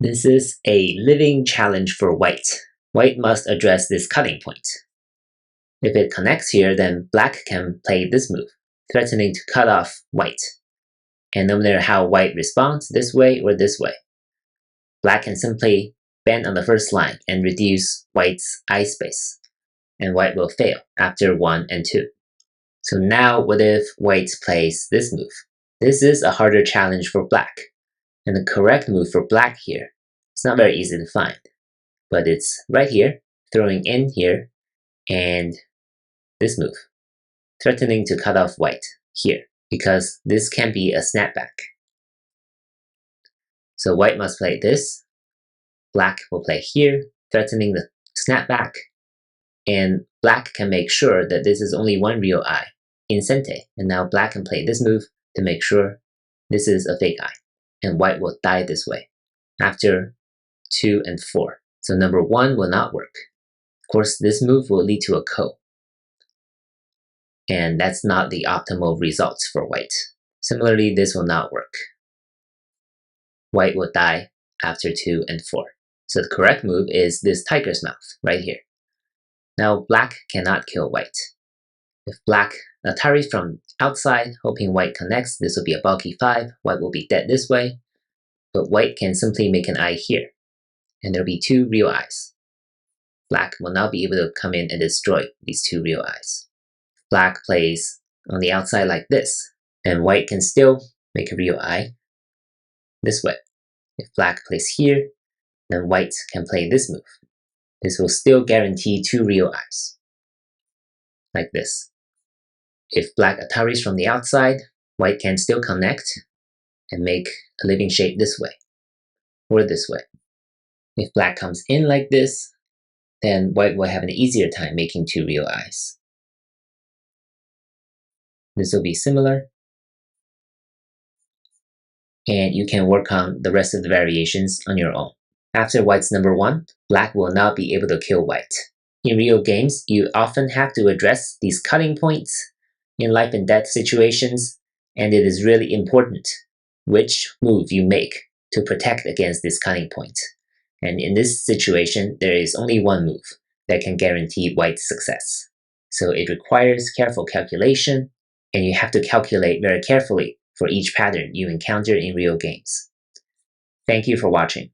This is a living challenge for white. White must address this cutting point. If it connects here, then black can play this move, threatening to cut off white. And no matter how white responds, this way or this way, black can simply bend on the first line and reduce white's eye space, and white will fail after 1 and 2. So now what if white plays this move? This is a harder challenge for black, and the correct move for black here is not very easy to find, but it's right here, throwing in here, and this move, threatening to cut off white here, because this can be a snapback. So white must play this, black will play here, threatening the snapback, and black can make sure that this is only one real eye in sente, and now black can play this move to make sure this is a fake eye, and white will die this way after 2 and 4. So number 1 will not work. Of course, this move will lead to a ko, and that's not the optimal results for white. Similarly, this will not work. White will die after 2 and 4. So the correct move is this tiger's mouth right here. Now black cannot kill white. If black ataris from outside, hoping white connects, this will be a bulky 5. White will be dead this way, but white can simply make an eye here, and there'll be 2 real eyes. Black will not be able to come in and destroy these 2 real eyes. Black plays on the outside like this, and white can still make a real eye this way. If black plays here, then white can play this move. This will still guarantee 2 real eyes, like this. If black ataris from the outside, white can still connect and make a living shape this way, or this way. If black comes in like this, then white will have an easier time making 2 real eyes. This will be similar, and you can work on the rest of the variations on your own. After white's number 1, black will not be able to kill white. In real games, you often have to address these cutting points in life and death situations, and it is really important which move you make to protect against this cutting point. And in this situation, there is only one move that can guarantee white's success. So it requires careful calculation, and you have to calculate very carefully for each pattern you encounter in real games. Thank you for watching.